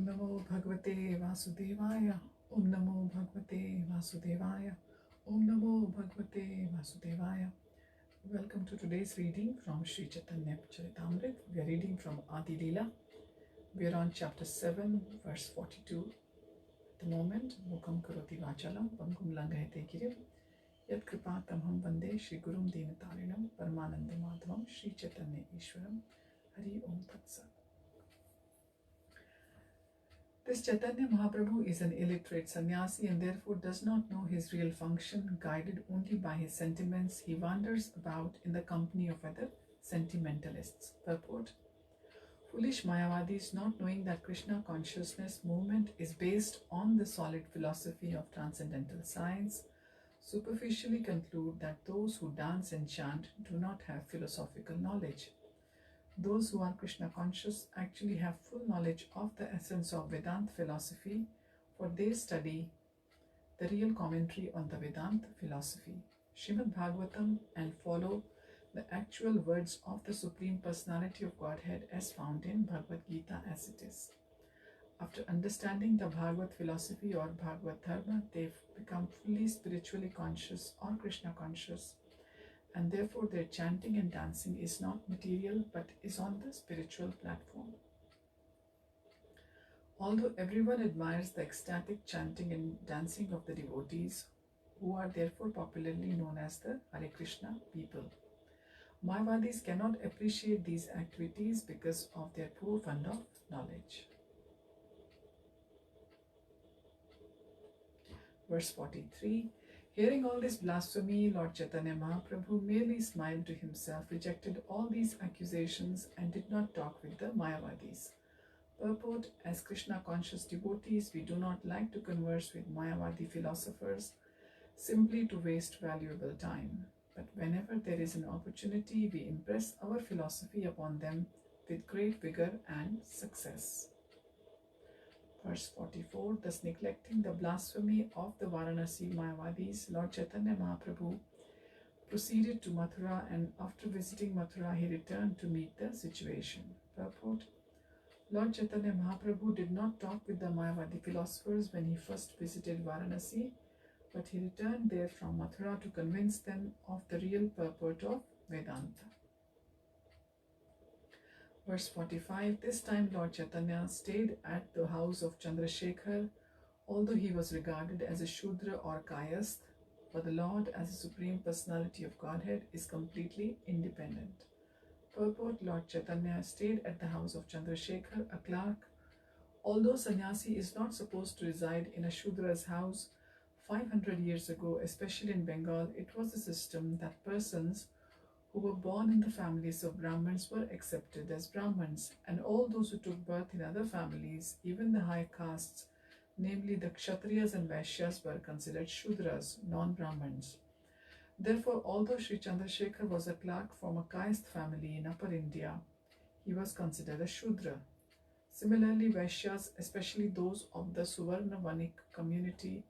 Namo Bhagavate Vasudevaya. Om Namo Bhagavate Vasudevaya. Om Namo Bhagavate Vasudevaya. Welcome to today's reading from Sri Chaitanya Charitamrita. We are reading from Adi Lila. We are on chapter 7, verse 42. At the moment, Mukam Karoti Vachalam, Pangum Langahete Girim, Yat Kripa Tamham Vande, Shri Gurum Dinatarinam, Paramananda Madhavam, Sri Chaitanya Ishwaram, Hari Om Tat Sat. This Chaitanya Mahaprabhu is an illiterate sannyasi and therefore does not know his real function. Guided only by his sentiments, he wanders about in the company of other sentimentalists. Purport: foolish Mayavadis, not knowing that Krishna consciousness movement is based on the solid philosophy of transcendental science, superficially conclude that those who dance and chant do not have philosophical knowledge. Those who are Krishna conscious actually have full knowledge of the essence of Vedanta philosophy, for they study the real commentary on the Vedanta philosophy, Srimad Bhagavatam, and follow the actual words of the Supreme Personality of Godhead as found in Bhagavad Gita as it is. After understanding the Bhagavad philosophy or Bhagavad Dharma, they become fully spiritually conscious or Krishna conscious, and therefore their chanting and dancing is not material but is on the spiritual platform. Although everyone admires the ecstatic chanting and dancing of the devotees, who are therefore popularly known as the Hare Krishna people, Mayavadis cannot appreciate these activities because of their poor fund of knowledge. Verse 43. Hearing all this blasphemy, Lord Chaitanya Mahaprabhu merely smiled to himself, rejected all these accusations, and did not talk with the Mayavadis. Purport: as Krishna conscious devotees, we do not like to converse with Mayavadi philosophers simply to waste valuable time. But whenever there is an opportunity, we impress our philosophy upon them with great vigor and success. Verse 44. Thus neglecting the blasphemy of the Varanasi Mayavadis, Lord Chaitanya Mahaprabhu proceeded to Mathura, and after visiting Mathura, he returned to meet the situation. Purport: Lord Chaitanya Mahaprabhu did not talk with the Mayavadi philosophers when he first visited Varanasi, but he returned there from Mathura to convince them of the real purport of Vedanta. Verse 45. This time Lord Chaitanya stayed at the house of Chandrasekhar, although he was regarded as a Shudra or Kayasth, for the Lord as a Supreme Personality of Godhead is completely independent. Purport: Lord Chaitanya stayed at the house of Chandrasekhar, a clerk. Although sannyasi is not supposed to reside in a Shudra's house, 500 years ago, especially in Bengal, it was a system that persons who were born in the families of Brahmins were accepted as Brahmins, and all those who took birth in other families, even the high castes, namely the Kshatriyas and Vaishyas, were considered Shudras, non-Brahmins. Therefore, although Sri Chandrasekhar was a clerk from a Kayasth family in Upper India, he was considered a Shudra. Similarly, Vaishyas, especially those of the Suvarna Vanik community,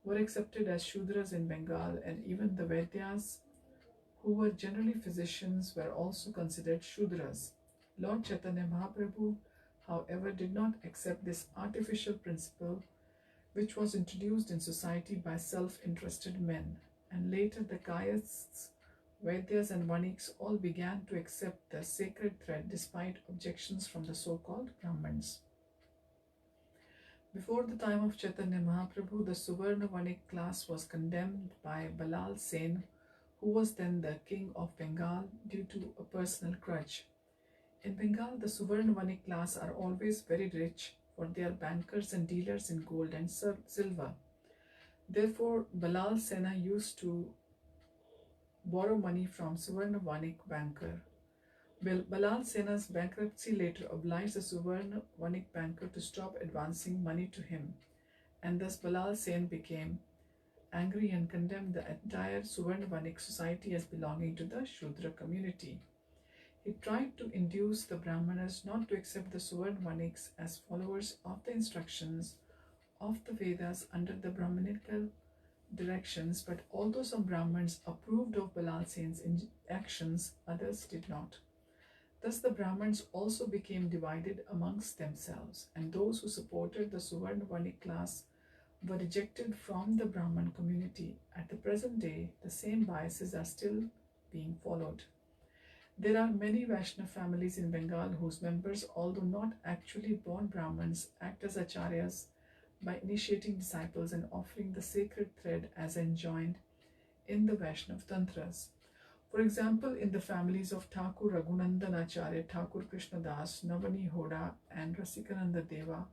were accepted as Shudras in Bengal, and even the Vaidyas, who were generally physicians, were also considered Shudras. Lord Chaitanya Mahaprabhu, however, did not accept this artificial principle which was introduced in society by self-interested men, and later the Kayasts, Vaidyas and Vaniks all began to accept the sacred thread despite objections from the so-called Brahmins. Before the time of Chaitanya Mahaprabhu, the Suvarna Vanik class was condemned by Balal Sen, who was then the king of Bengal, due to a personal grudge. In Bengal, the Suvarna Vanik class are always very rich, for they are bankers and dealers in gold and silver. Therefore, Balal Sena used to borrow money from Suvarna Vanik banker. Balal Sena's bankruptcy later obliged the Suvarna Vanik banker to stop advancing money to him, and thus Balal Sen became angry and condemned the entire Suvarna Vanik society as belonging to the Shudra community. He tried to induce the Brahmanas not to accept the Suvarna Vaniks as followers of the instructions of the Vedas under the Brahmanical directions, but although some Brahmins approved of Balal Sen's actions, others did not. Thus the Brahmins also became divided amongst themselves, and those who supported the Suvarnavarni class were rejected from the Brahman community. At the present day, the same biases are still being followed. There are many Vaishnava families in Bengal whose members, although not actually born Brahmins, act as acharyas by initiating disciples and offering the sacred thread as enjoined in the Vaishnava Tantras. For example, in the families of Thakur Raghunandan Acharya, Thakur Krishna Das, Navani Hoda, and Rasikananda Deva,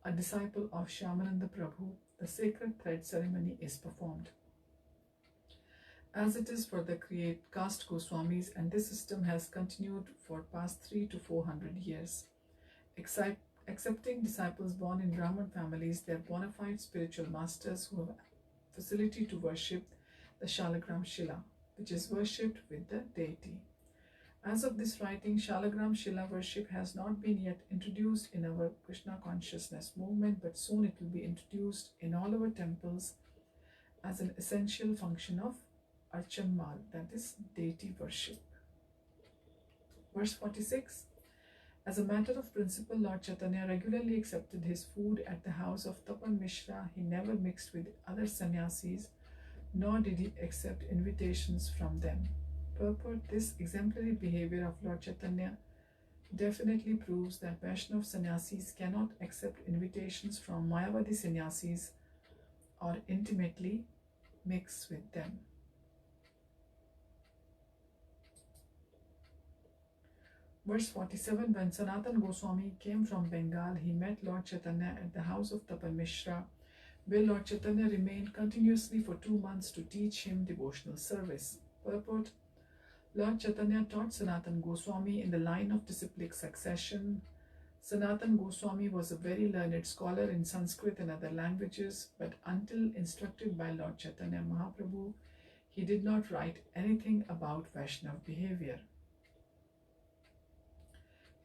a disciple of Shyamananda Prabhu, the sacred thread ceremony is performed. As it is for the caste Goswamis, and this system has continued for past 300 to 400 years. Accepting disciples born in Brahman families, they are bona fide spiritual masters who have facility to worship the Shalagram Shila, which is worshipped with the deity. As of this writing, Shalagram Shila worship has not been yet introduced in our Krishna consciousness movement, but soon it will be introduced in all our temples as an essential function of Archanmal, that is deity worship. Verse 46. As a matter of principle, Lord Chaitanya regularly accepted his food at the house of Tapan Mishra. He never mixed with other sannyasis, nor did he accept invitations from them. Purport: this exemplary behavior of Lord Chaitanya definitely proves that Vaishnava sannyasis cannot accept invitations from Mayavadi sannyasis or intimately mix with them. Verse 47. When Sanatan Goswami came from Bengal, he met Lord Chaitanya at the house of Tapan Mishra, where Lord Chaitanya remained continuously for 2 months to teach him devotional service. Purport: Lord Chaitanya taught Sanatan Goswami in the line of disciplic succession. Sanatan Goswami was a very learned scholar in Sanskrit and other languages, but until instructed by Lord Chaitanya Mahaprabhu, he did not write anything about Vaishnava behavior.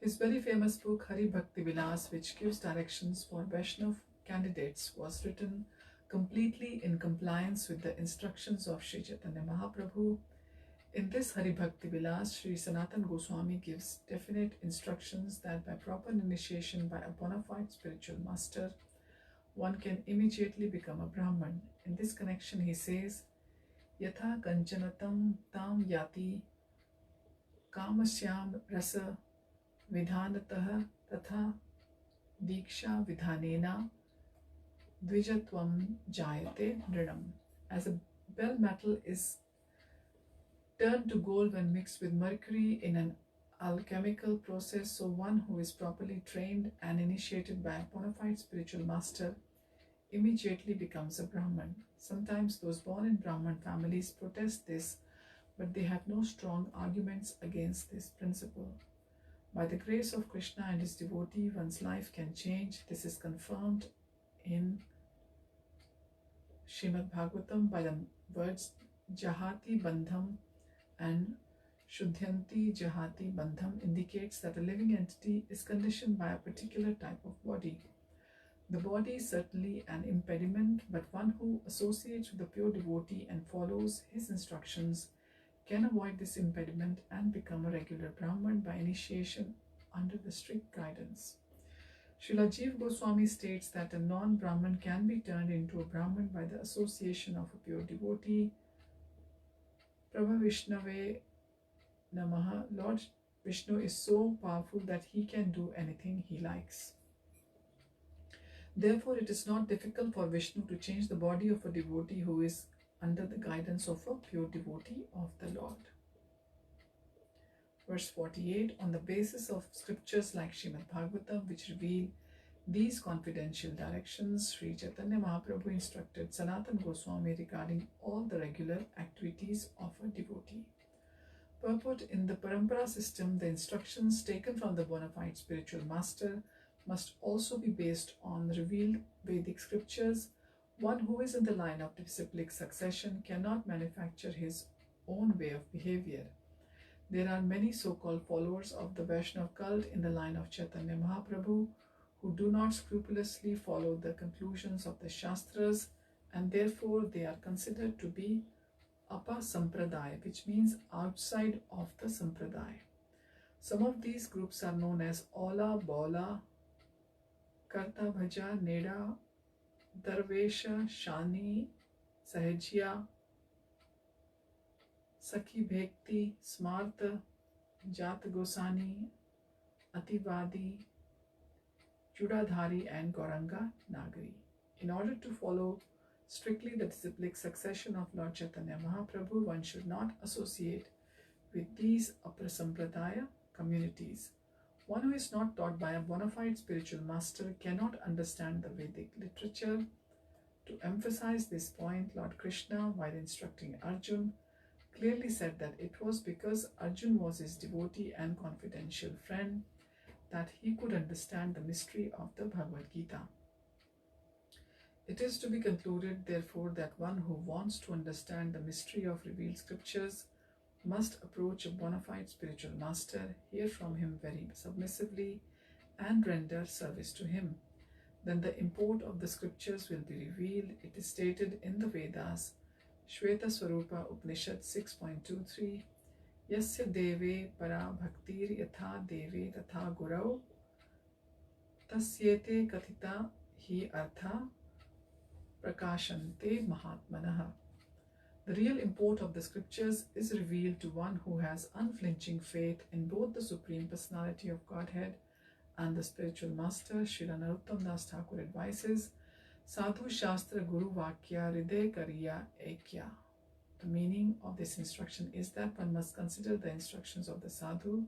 His very famous book Hari Bhakti Vilas, which gives directions for Vaishnava candidates, was written completely in compliance with the instructions of Sri Chaitanya Mahaprabhu. In this Hari Bhakti Vilas, Sri Sanatan Goswami gives definite instructions that by proper initiation by a bona fide spiritual master, one can immediately become a Brahman. In this connection, he says, Yatha Kanchanatam Tam Yati Kamasyam Rasa Vidhanatah Tatha Diksha Vidhanena Dvijatvam Jayate Nrinam. As a bell metal is turned to gold when mixed with mercury in an alchemical process, so one who is properly trained and initiated by a bona fide spiritual master immediately becomes a Brahman. Sometimes those born in Brahman families protest this, but they have no strong arguments against this principle. By the grace of Krishna and his devotee, one's life can change. This is confirmed in Srimad Bhagavatam by the words Jahati Bandham and Shuddhyanti Jahati Bandham indicates that a living entity is conditioned by a particular type of body. The body is certainly an impediment, but one who associates with the pure devotee and follows his instructions can avoid this impediment and become a regular Brahman by initiation under the strict guidance. Srila Jiva Goswami states that a non-Brahman can be turned into a Brahman by the association of a pure devotee. Prabha Vishnave Namaha. Lord Vishnu is so powerful that he can do anything he likes. Therefore, it is not difficult for Vishnu to change the body of a devotee who is under the guidance of a pure devotee of the Lord. Verse 48. On the basis of scriptures like Srimad Bhagavatam, which reveal these confidential directions, Sri Chaitanya Mahaprabhu instructed Sanatan Goswami regarding all the regular activities of a devotee. Purport: in the Parampara system, the instructions taken from the bona fide spiritual master must also be based on revealed Vedic scriptures. One who is in the line of disciplic succession cannot manufacture his own way of behavior. There are many so-called followers of the Vaishnava cult in the line of Chaitanya Mahaprabhu who do not scrupulously follow the conclusions of the Shastras, and therefore they are considered to be Apa Sampradaya, which means outside of the Sampradaya. Some of these groups are known as Ola, Bola, Karta Bhaja, Neda, Darvesha, Shani, Sahajya, Sakhi Bhekti, Smarta, Jat Gosani, Ativadi, Judadhari, and Gauranga Nagari. In order to follow strictly the disciplic succession of Lord Chaitanya Mahaprabhu, one should not associate with these Aprasampradaya communities. One who is not taught by a bona fide spiritual master cannot understand the Vedic literature. To emphasize this point, Lord Krishna, while instructing Arjun, clearly said that it was because Arjun was his devotee and confidential friend that he could understand the mystery of the Bhagavad Gita. It is to be concluded, therefore, that one who wants to understand the mystery of revealed scriptures must approach a bona fide spiritual master, hear from him very submissively, and render service to him. Then the import of the scriptures will be revealed. It is stated in the Vedas, Shweta Swarupa Upanishad 6.23, Yasya deve para bhaktir yatha deve tatha gurau tasyete kathita hi artha prakashante mahatmanaha. The real import of the scriptures is revealed to one who has unflinching faith in both the Supreme Personality of Godhead and the spiritual master. Srila Narottam Das Thakur advises, Sadhu Shastra Guru Vakya Hriday Kariya Ekya. The meaning of this instruction is that one must consider the instructions of the sadhu,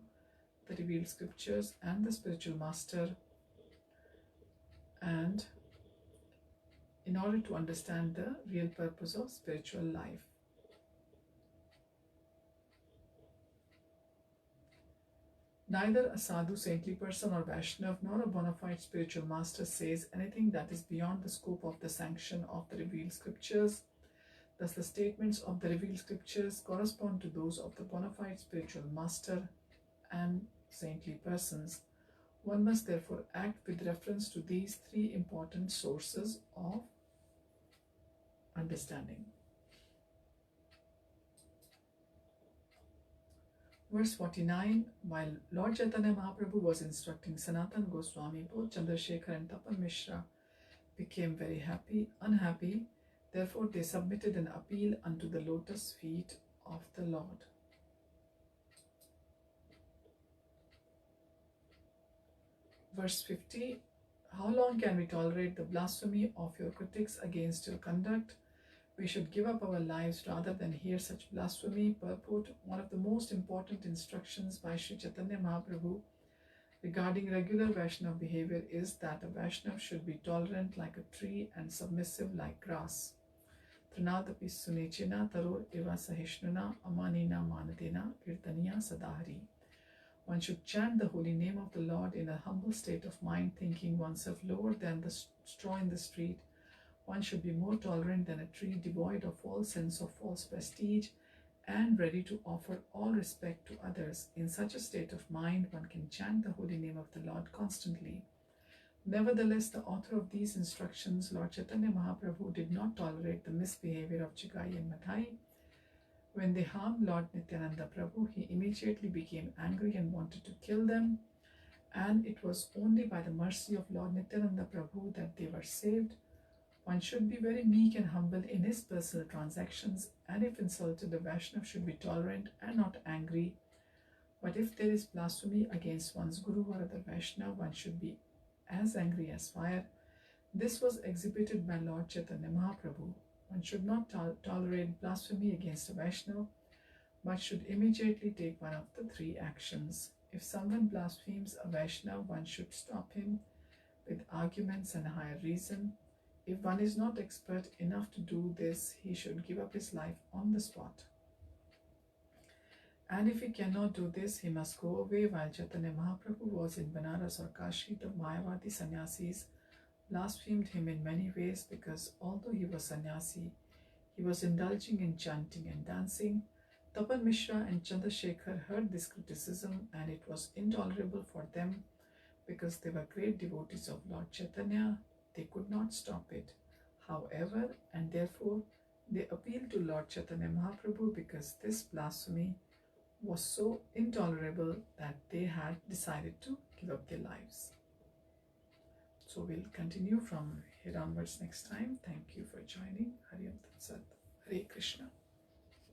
the revealed scriptures, and the spiritual master, and in order to understand the real purpose of spiritual life. Neither a sadhu, saintly person, or Vaishnav, nor a bona fide spiritual master says anything that is beyond the scope of the sanction of the revealed scriptures. Thus, the statements of the revealed scriptures correspond to those of the bona fide spiritual master and saintly persons. One must therefore act with reference to these three important sources of understanding. Verse 49, while Lord Chaitanya Mahaprabhu was instructing Sanatan Goswami, both Chandrasekhar and Tapan Mishra became very unhappy. Therefore, they submitted an appeal unto the lotus feet of the Lord. Verse 50, how long can we tolerate the blasphemy of your critics against your conduct? We should give up our lives rather than hear such blasphemy. Purport, one of the most important instructions by Sri Chaitanya Mahaprabhu regarding regular Vaishnava behavior is that a Vaishnava should be tolerant like a tree and submissive like grass. Trinadapi sunechena taror eva sahishnuna amanina manatena kirtaniya sadahari. One should chant the holy name of the Lord in a humble state of mind, thinking oneself lower than the straw in the street. One should be more tolerant than a tree, devoid of all sense of false prestige and ready to offer all respect to others. In such a state of mind, one can chant the holy name of the Lord constantly. Nevertheless, the author of these instructions, Lord Chaitanya Mahaprabhu, did not tolerate the misbehavior of Chigai and Madhai. When they harmed Lord Nityananda Prabhu, he immediately became angry and wanted to kill them. And it was only by the mercy of Lord Nityananda Prabhu that they were saved. One should be very meek and humble in his personal transactions, and if insulted, the Vaishnava should be tolerant and not angry. But if there is blasphemy against one's Guru or other Vaishnava, one should be as angry as fire. This was exhibited by Lord Chaitanya Mahaprabhu. One should not tolerate blasphemy against a Vaishnava, but should immediately take one of the three actions. If someone blasphemes a Vaishnava, one should stop him with arguments and higher reason. If one is not expert enough to do this, he should give up his life on the spot. And if he cannot do this, he must go away. While Chaitanya Mahaprabhu was in Banaras or Kashi, the Mayavadi sannyasis blasphemed him in many ways because although he was sannyasi, he was indulging in chanting and dancing. Tapan Mishra and Chandrasekhar heard this criticism, and it was intolerable for them because they were great devotees of Lord Chaitanya. They could not stop it, however, and therefore they appealed to Lord Chaitanya Mahaprabhu because this blasphemy was so intolerable that they had decided to give up their lives. So we'll continue from here onwards next time. Thank you for joining. Hari Om Tat Sat. Hare Krishna.